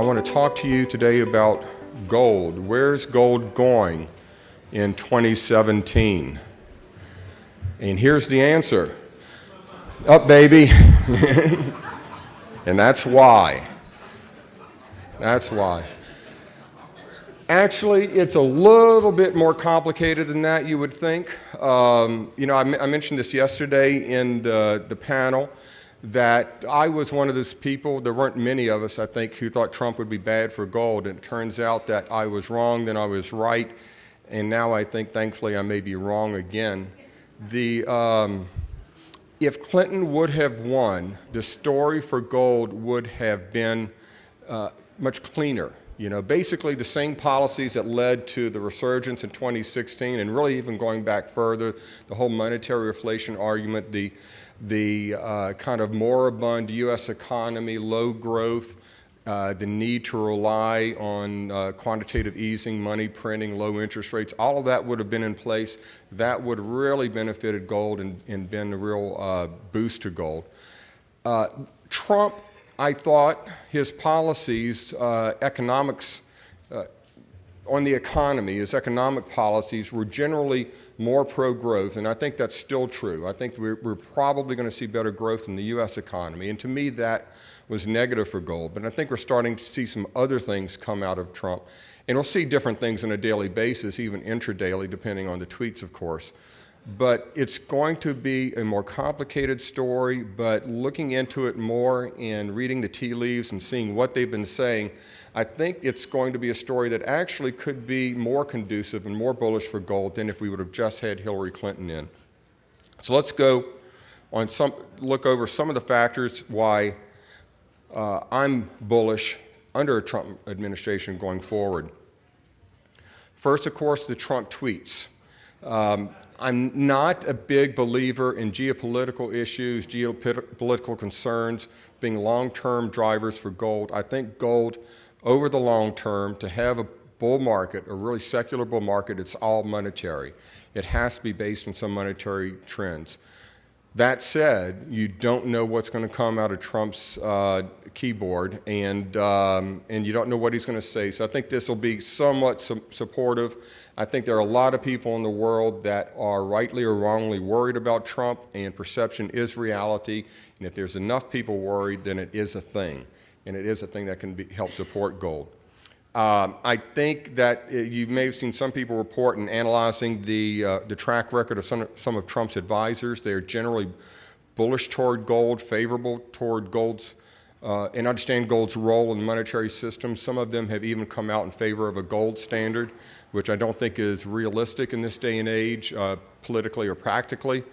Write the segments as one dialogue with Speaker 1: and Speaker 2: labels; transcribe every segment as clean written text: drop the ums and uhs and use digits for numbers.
Speaker 1: want to talk to you today about gold. Where's gold going in 2017? And here's the answer. Up, baby. And that's why. That's why. Actually, it's a little bit more complicated than that, you would think. I mentioned this yesterday in the panel, that I was one of those people, there weren't many of us, I think, who thought Trump would be bad for gold. And it turns out that I was wrong, then I was right, and now I think, thankfully, I may be wrong again. If Clinton would have won, the story for gold would have been much cleaner. Basically the same policies that led to the resurgence in 2016, and really even going back further, the whole monetary inflation argument, the kind of moribund U.S. economy, low growth, the need to rely on quantitative easing, money printing, low interest rates, all of that would have been in place. That would have really benefited gold and been a real boost to gold. Trump, I thought his policies, economics on the economy, his economic policies were generally more pro-growth, and I think that's still true. I think we're probably going to see better growth in the U.S. economy, and to me that was negative for gold. But I think we're starting to see some other things come out of Trump, and we'll see different things on a daily basis, even intradaily, depending on the tweets, of course. But it's going to be a more complicated story, but looking into it more and reading the tea leaves and seeing what they've been saying, I think it's going to be a story that actually could be more conducive and more bullish for gold than if we would have just had Hillary Clinton in. So let's go on look over some of the factors why I'm bullish under a Trump administration going forward. First, of course, the Trump tweets. I'm not a big believer in geopolitical issues, geopolitical concerns being long-term drivers for gold. I think gold, over the long term, to have a bull market, a really secular bull market, it's all monetary. It has to be based on some monetary trends. That said, you don't know what's going to come out of Trump's keyboard, and you don't know what he's going to say. So I think this will be somewhat supportive. I think there are a lot of people in the world that are rightly or wrongly worried about Trump, and perception is reality. And if there's enough people worried, then it is a thing, and it is a thing that can help support gold. I think that you may have seen some people report in analyzing the track record of some of Trump's advisors. They are generally bullish toward gold, favorable toward gold's, and understand gold's role in the monetary system. Some of them have even come out in favor of a gold standard, which I don't think is realistic in this day and age, politically or practically.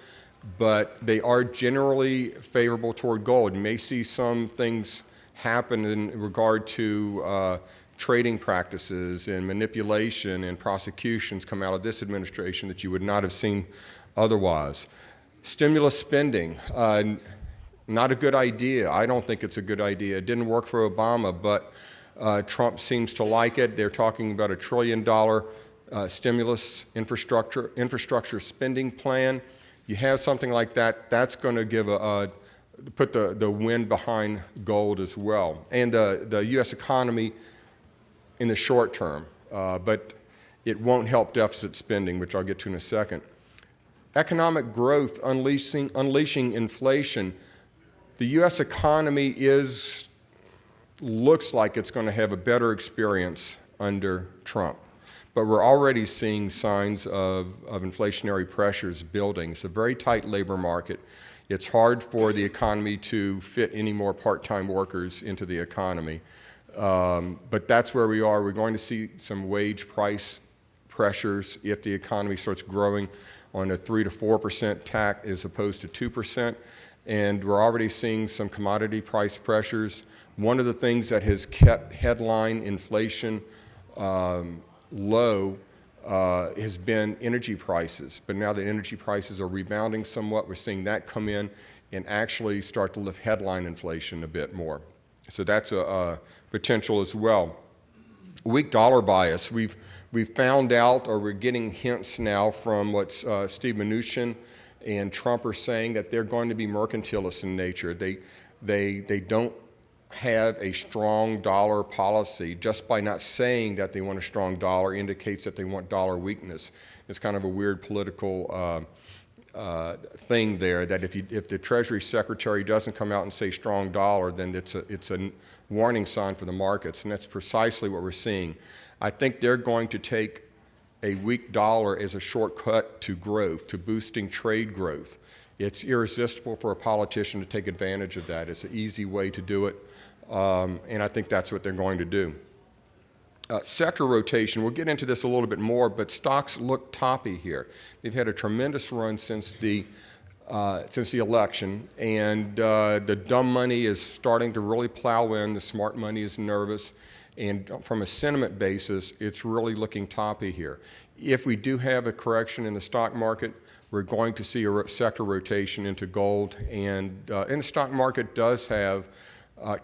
Speaker 1: But they are generally favorable toward gold. You may see some things happen in regard to trading practices and manipulation and prosecutions come out of this administration that you would not have seen otherwise. Stimulus spending, not a good idea. I don't think it's a good idea. It didn't work for Obama, but Trump seems to like it. They're talking about $1 trillion stimulus infrastructure spending plan. You have something like that, that's going to give put the wind behind gold as well. And the U.S. economy in the short term, but it won't help deficit spending, which I'll get to in a second. Economic growth, unleashing inflation. The U.S. economy looks like it's going to have a better experience under Trump, but we're already seeing signs of inflationary pressures building. It's a very tight labor market. It's hard for the economy to fit any more part-time workers into the economy. But that's where we are. We're going to see some wage price pressures if the economy starts growing on a 3 to 4% tack as opposed to 2%. And we're already seeing some commodity price pressures. One of the things that has kept headline inflation low has been energy prices. But now that energy prices are rebounding somewhat, we're seeing that come in and actually start to lift headline inflation a bit more. So that's a potential as well. Weak dollar bias. We've found out, or we're getting hints now from what Steve Mnuchin and Trump are saying, that they're going to be mercantilist in nature. They don't have a strong dollar policy. Just by not saying that they want a strong dollar indicates that they want dollar weakness. It's kind of a weird political thing there, that if the Treasury Secretary doesn't come out and say strong dollar, then it's a warning sign for the markets, and that's precisely what we're seeing. I think they're going to take a weak dollar as a shortcut to growth, to boosting trade growth. It's irresistible for a politician to take advantage of that. It's an easy way to do it, and I think that's what they're going to do. Sector rotation, we'll get into this a little bit more, but stocks look toppy here. They've had a tremendous run since the election, and the dumb money is starting to really plow in. The smart money is nervous, and from a sentiment basis, it's really looking toppy here. If we do have a correction in the stock market, we're going to see a sector rotation into gold, and the stock market does have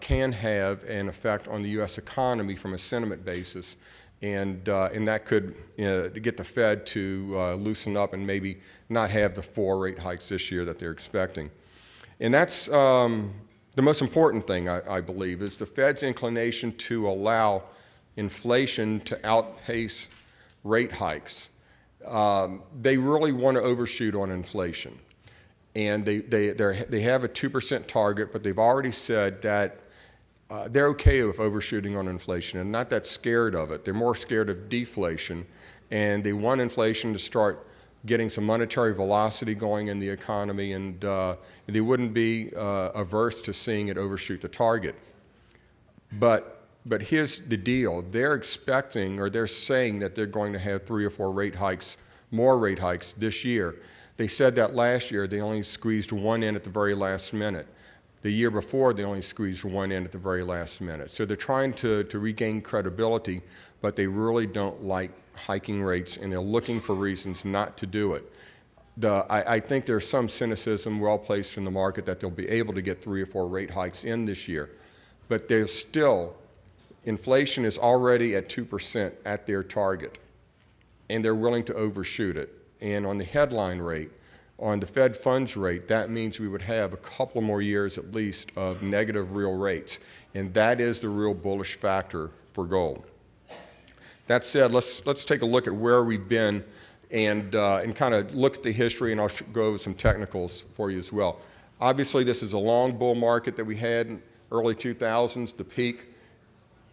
Speaker 1: can have an effect on the U.S. economy from a sentiment basis, and that could get the Fed to loosen up and maybe not have the 4 rate hikes this year that they're expecting. And that's the most important thing, I believe, is the Fed's inclination to allow inflation to outpace rate hikes. They really want to overshoot on inflation. And they have a 2% target, but they've already said that they're okay with overshooting on inflation and not that scared of it. They're more scared of deflation, and they want inflation to start getting some monetary velocity going in the economy, and they wouldn't be averse to seeing it overshoot the target. But here's the deal. They're expecting, or they're saying that they're going to have 3 or 4 rate hikes, more rate hikes this year. They said that last year they only squeezed 1 in at the very last minute. The year before, they only squeezed 1 in at the very last minute. So they're trying to regain credibility, but they really don't like hiking rates, and they're looking for reasons not to do it. I think there's some cynicism well placed in the market that they'll be able to get 3 or 4 rate hikes in this year. But there's still, inflation is already at 2% at their target, and they're willing to overshoot it. And on the headline rate, on the Fed funds rate, that means we would have a couple more years at least of negative real rates. And that is the real bullish factor for gold. That said, let's take a look at where we've been and kind of look at the history, and I'll go over some technicals for you as well. Obviously, this is a long bull market that we had in early 2000s, the peak,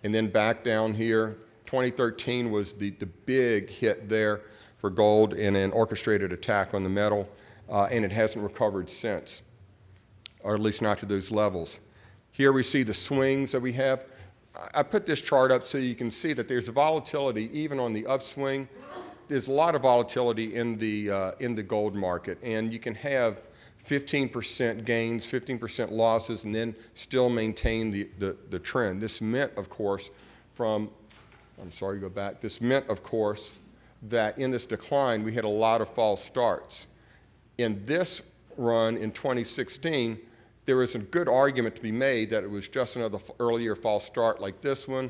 Speaker 1: and then back down here. 2013 was the big hit there for gold in an orchestrated attack on the metal, and it hasn't recovered since, or at least not to those levels. Here we see the swings that we have. I put this chart up so you can see that there's volatility even on the upswing. There's a lot of volatility in the gold market, and you can have 15% gains, 15% losses, and then still maintain the trend. This meant, of course, this meant, of course, that in this decline, we had a lot of false starts. In this run in 2016, there was a good argument to be made that it was just another earlier false start like this one,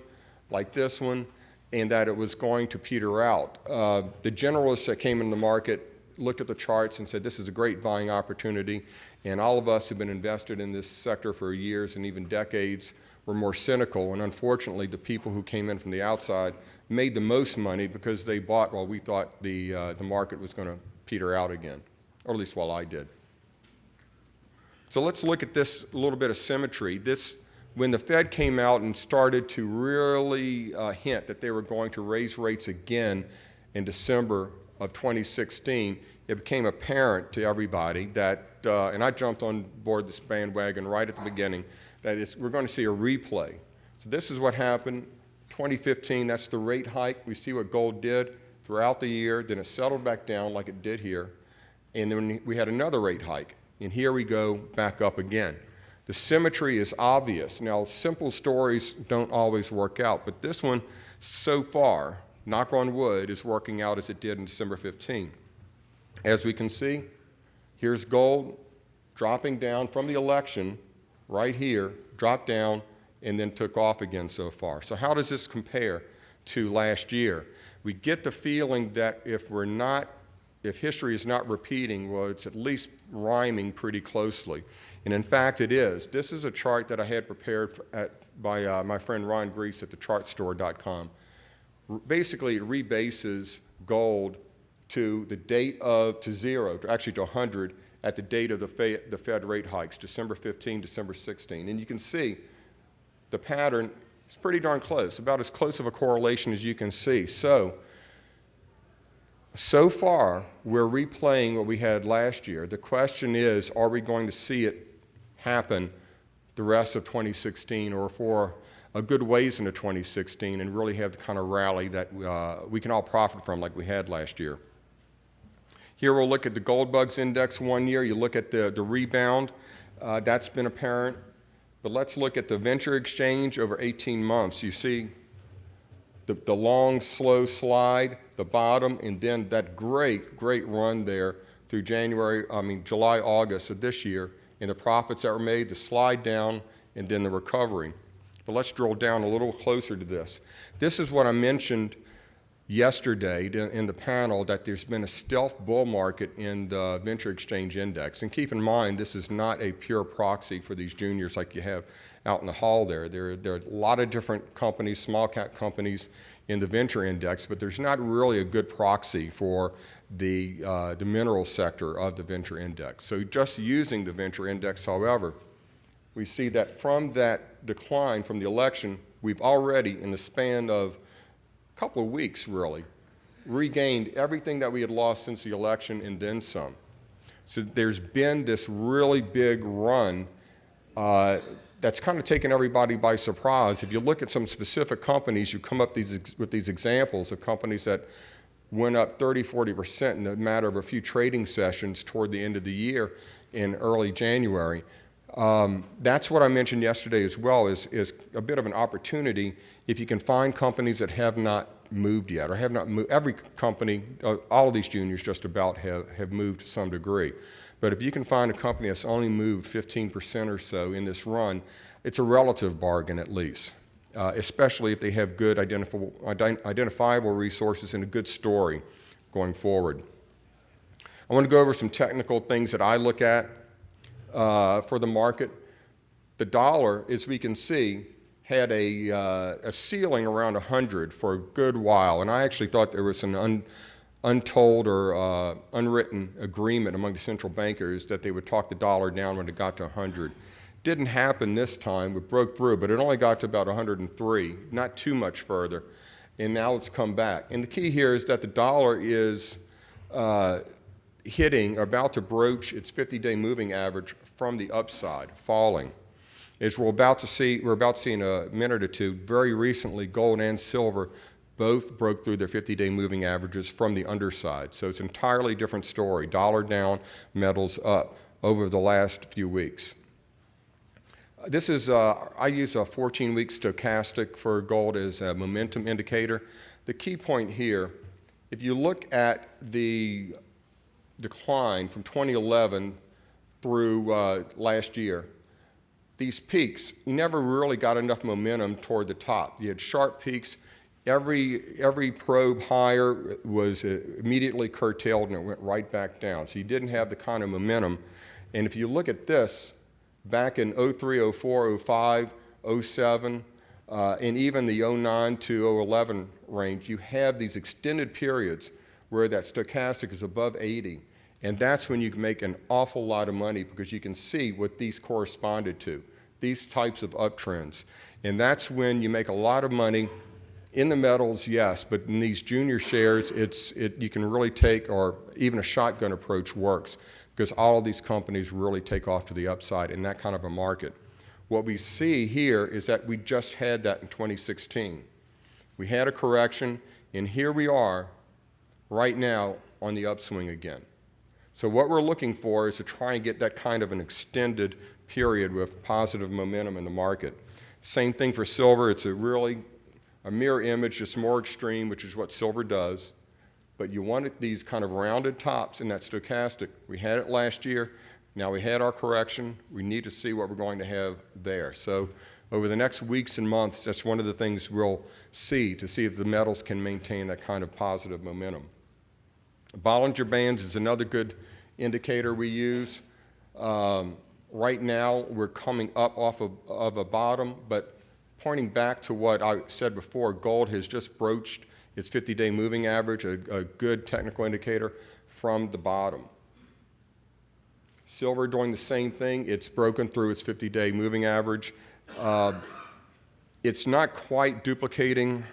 Speaker 1: and that it was going to peter out. The generalists that came in the market looked at the charts and said, this is a great buying opportunity, and all of us who have been invested in this sector for years and even decades were more cynical, and unfortunately the people who came in from the outside made the most money because they bought while we thought the market was going to peter out again, or at least while I did. So let's look at this a little bit of symmetry. When the Fed came out and started to really hint that they were going to raise rates again in December of 2016, it became apparent to everybody that, and I jumped on board this bandwagon right at the beginning, that we're going to see a replay. So this is what happened. 2015, that's the rate hike. We see what gold did throughout the year. Then it settled back down like it did here. And then we had another rate hike. And here we go back up again. The symmetry is obvious. Now, simple stories don't always work out, but this one, so far, knock on wood, is working out as it did in December 15. As we can see, here's gold dropping down from the election right here, dropped down, and then took off again so far. So how does this compare to last year? We get the feeling that if we're not if history is not repeating, well, it's at least rhyming pretty closely. And in fact, it is. This is a chart that I had prepared by my friend Ron Grease at thechartstore.com. Basically, it rebases gold to the date to zero, actually to 100, at the date of the Fed rate hikes, December 15, December 16. And you can see the pattern is pretty darn close, about as close of a correlation as you can see. So far, we're replaying what we had last year. The question is, are we going to see it happen the rest of 2016 or for a good ways into 2016 and really have the kind of rally that we can all profit from like we had last year? Here we'll look at the gold bugs index 1 year. You look at the rebound. That's been apparent. But let's look at the venture exchange over 18 months. You see the long, slow slide, the bottom, and then that great, great run there through July, August of this year, and the profits that were made, the slide down, and then the recovery. But let's drill down a little closer to this. This is what I mentioned yesterday in the panel, that there's been a stealth bull market in the venture exchange index. And keep in mind, this is not a pure proxy for these juniors like you have out in the hall there. There are a lot of different companies, small cap companies in the venture index, but there's not really a good proxy for the mineral sector of the venture index. So just using the venture index, however, we see that from that decline from the election, we've already, in the span of couple of weeks, really, regained everything that we had lost since the election and then some. So there's been this really big run that's kind of taken everybody by surprise. If you look at some specific companies, you come up with these examples of companies that went up 30, 40% in a matter of a few trading sessions toward the end of the year in early January. That's what I mentioned yesterday as well, is a bit of an opportunity if you can find companies that have not moved yet, or have not moved. Every company, all of these juniors just about have moved to some degree. But if you can find a company that's only moved 15% or so in this run, it's a relative bargain at least, especially if they have good identifiable resources and a good story going forward. I want to go over some technical things that I look at for the market. The dollar, as we can see, had a ceiling around 100 for a good while, and I actually thought there was an untold or unwritten agreement among the central bankers that they would talk the dollar down when it got to 100. Didn't happen this time. It broke through, but it only got to about 103, not too much further, and now it's come back. And the key here is that the dollar is about to broach its 50-day moving average from the upside, falling. As we're about to see in a minute or two, very recently, gold and silver both broke through their 50-day moving averages from the underside. So it's an entirely different story. Dollar down, metals up over the last few weeks. This is, I use a 14-week stochastic for gold as a momentum indicator. The key point here, if you look at the decline from 2011 through last year, these peaks, you never really got enough momentum toward the top. You had sharp peaks. Every probe higher was immediately curtailed and it went right back down. So you didn't have the kind of momentum. And if you look at this, back in 03, 04, 05, 07, and even the 09 to 011 range, you have these extended periods where that stochastic is above 80. And that's when you can make an awful lot of money because you can see what these corresponded to, these types of uptrends. And that's when you make a lot of money in the metals, yes, but in these junior shares, you can really take, or even a shotgun approach works because all of these companies really take off to the upside in that kind of a market. What we see here is that we just had that in 2016. We had a correction, and here we are right now on the upswing again. So what we're looking for is to try and get that kind of an extended period with positive momentum in the market. Same thing for silver. It's a mirror image, just more extreme, which is what silver does. But you wanted these kind of rounded tops in that stochastic. We had it last year. Now we had our correction. We need to see what we're going to have there. So over the next weeks and months, that's one of the things we'll see to see if the metals can maintain that kind of positive momentum. Bollinger Bands is another good indicator we use. Right now, we're coming up off of a bottom, but pointing back to what I said before, gold has just broached its 50-day moving average, a good technical indicator from the bottom. Silver doing the same thing. It's broken through its 50-day moving average. It's not quite duplicating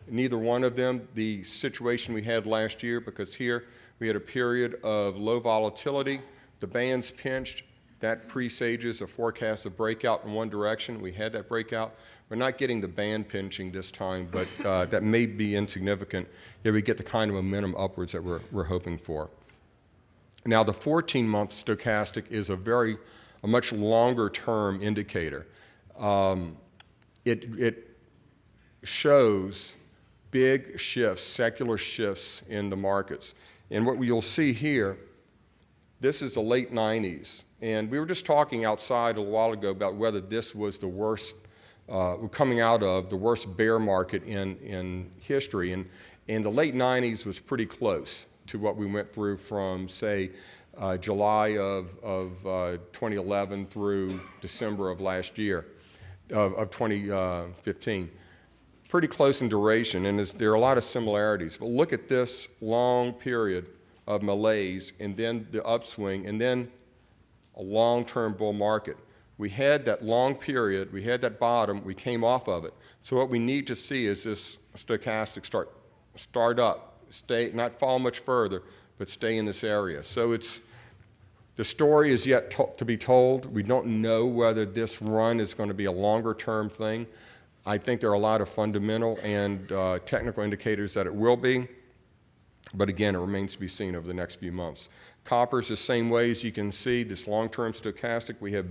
Speaker 1: neither one of them, the situation we had last year, because here we had a period of low volatility. The bands pinched. That presages a forecast of breakout in one direction. We had that breakout. We're not getting the band pinching this time, but that may be insignificant if we get the kind of momentum upwards that we're hoping for. Now, the 14-month stochastic is a much longer-term indicator. It shows big shifts, secular shifts in the markets. And what you'll see here, this is the late 90s. And we were just talking outside a while ago about whether this was the worst, coming out of the worst bear market in history. And the late 90s was pretty close to what we went through from, say, July of 2011 through December of last year, of 2015. Pretty close in duration, and there are a lot of similarities. But look at this long period of malaise, and then the upswing, and then a long-term bull market. We had that long period, we had that bottom, we came off of it. So what we need to see is this stochastic start up, stay, not fall much further, but stay in this area. So the story is yet to be told. We don't know whether this run is going to be a longer-term thing. I think there are a lot of fundamental and technical indicators that it will be, but again, it remains to be seen over the next few months. Copper's the same way. As you can see, this long-term stochastic, we have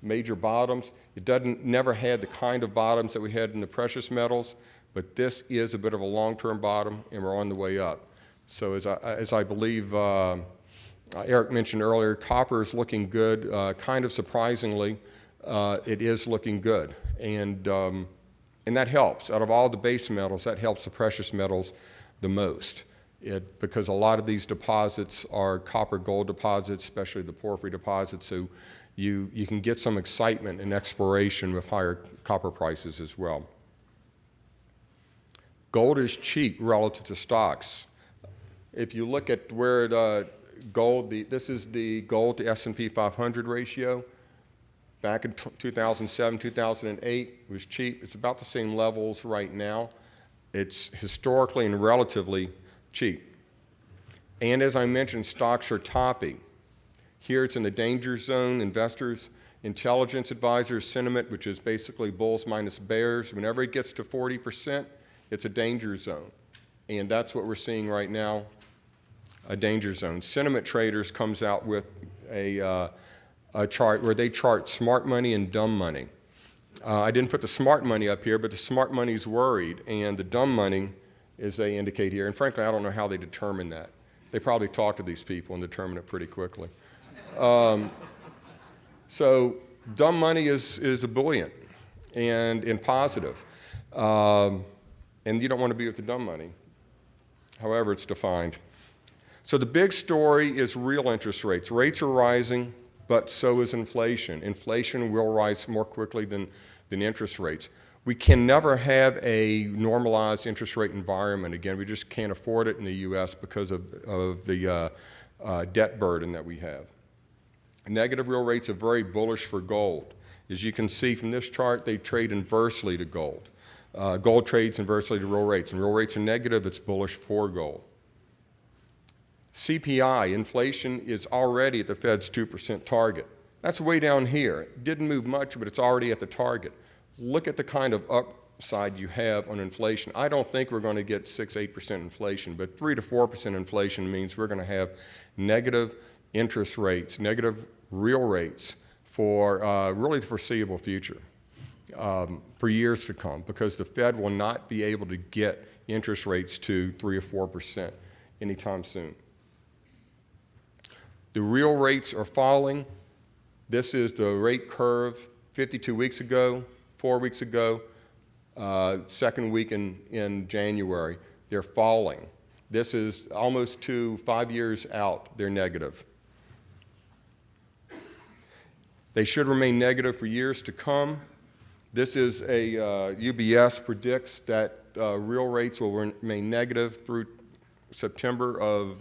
Speaker 1: major bottoms. It never had the kind of bottoms that we had in the precious metals, but this is a bit of a long-term bottom, and we're on the way up. So as I believe Eric mentioned earlier, copper is looking good. Kind of surprisingly, it is looking good. And that helps. Out of all the base metals, that helps the precious metals the most. Because a lot of these deposits are copper-gold deposits, especially the porphyry deposits, so you can get some excitement and exploration with higher copper prices as well. Gold is cheap relative to stocks. If you look at where the gold, this is the gold to S&P 500 ratio. Back in 2007, 2008, it was cheap. It's about the same levels right now. It's historically and relatively cheap. And as I mentioned, stocks are toppy. Here it's in the danger zone. Investors, intelligence advisors, sentiment, which is basically bulls minus bears. Whenever it gets to 40%, it's a danger zone. And that's what we're seeing right now, a danger zone. Sentiment Traders comes out with a chart where they chart smart money and dumb money. I didn't put the smart money up here, but the smart money's worried, and the dumb money, as they indicate here, and frankly, I don't know how they determine that. They probably talk to these people and determine it pretty quickly. So dumb money is ebullient and positive, and you don't want to be with the dumb money, however it's defined. So the big story is real interest rates. Rates are rising, but so is inflation. Inflation will rise more quickly than interest rates. We can never have a normalized interest rate environment. Again, we just can't afford it in the U.S. because of the debt burden that we have. Negative real rates are very bullish for gold. As you can see from this chart, they trade inversely to gold. Gold trades inversely to real rates. And real rates are negative, it's bullish for gold. CPI, inflation, is already at the Fed's 2% target. That's way down here. It didn't move much, but it's already at the target. Look at the kind of upside you have on inflation. I don't think we're going to get 6-8% inflation, but 3 to 4% inflation means we're going to have negative interest rates, negative real rates for really the foreseeable future, for years to come, because the Fed will not be able to get interest rates to 3 or 4% anytime soon. The real rates are falling. This is the rate curve 52 weeks ago, 4 weeks ago, second week in January. They're falling. This is almost to 5 years out, they're negative. They should remain negative for years to come. This is a UBS predicts that real rates will remain negative through September of,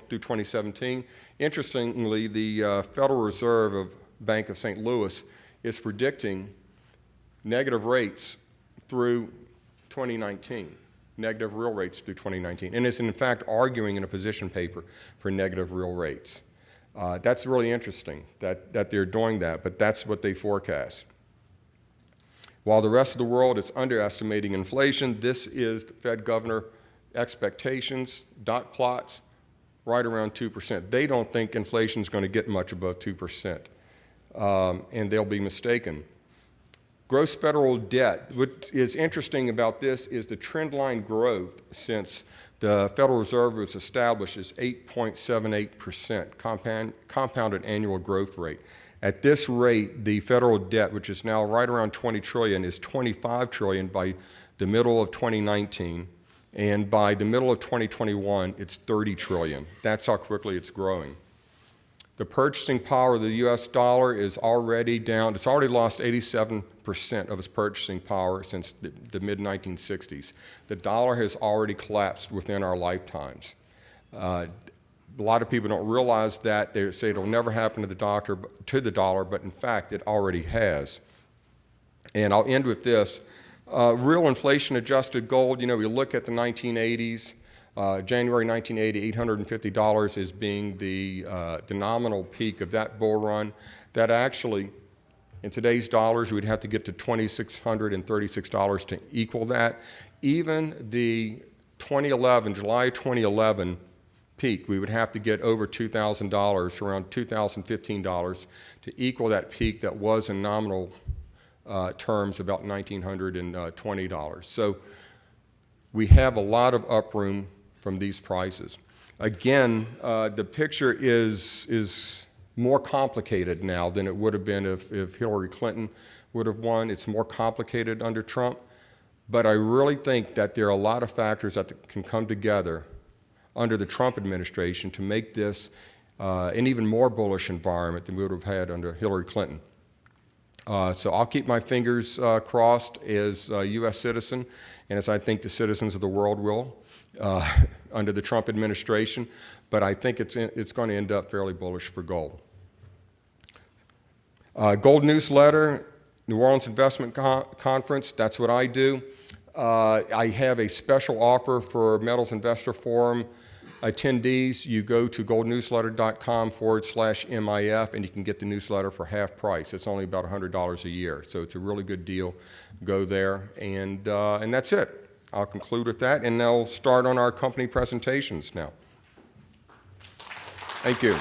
Speaker 1: through 2017. Interestingly, the Federal Reserve Bank of St. Louis is predicting negative rates through 2019, negative real rates through 2019, and is in fact arguing in a position paper for negative real rates. That's really interesting that they're doing that, but that's what they forecast. While the rest of the world is underestimating inflation, this is the Fed governor expectations, dot plots, right around 2%. They don't think inflation is going to get much above 2%, and they'll be mistaken. Gross federal debt. What is interesting about this is the trend line growth since the Federal Reserve was established is 8.78% compounded annual growth rate. At this rate, the federal debt, which is now right around 20 trillion, is 25 trillion by the middle of 2019, and by the middle of 2021, it's 30 trillion. That's how quickly it's growing. The purchasing power of the US dollar is already down. It's already lost 87% of its purchasing power since the mid-1960s. The dollar has already collapsed within our lifetimes. A lot of people don't realize that. They say it'll never happen to the dollar, but in fact, it already has. And I'll end with this. Real inflation-adjusted gold, we look at the 1980s, January 1980, $850 is being the nominal peak of that bull run. That actually, in today's dollars, we'd have to get to $2,636 to equal that. Even the July 2011 peak, we would have to get over $2,000, around $2,015 to equal that peak that was in nominal terms about $1,920. So we have a lot of uproom from these prices. Again, the picture is more complicated now than it would have been if Hillary Clinton would have won. It's more complicated under Trump, but I really think that there are a lot of factors that can come together under the Trump administration to make this an even more bullish environment than we would have had under Hillary Clinton. So I'll keep my fingers crossed as a U.S. citizen, and as I think the citizens of the world will under the Trump administration, but I think it's going to end up fairly bullish for gold. Gold newsletter, New Orleans Investment Conference, that's what I do. I have a special offer for Metals Investor Forum attendees. You go to goldnewsletter.com/MIF and you can get the newsletter for half price. It's only about $100 a year, so it's a really good deal. Go there, and that's it. I'll conclude with that, and they'll start on our company presentations now. Thank you.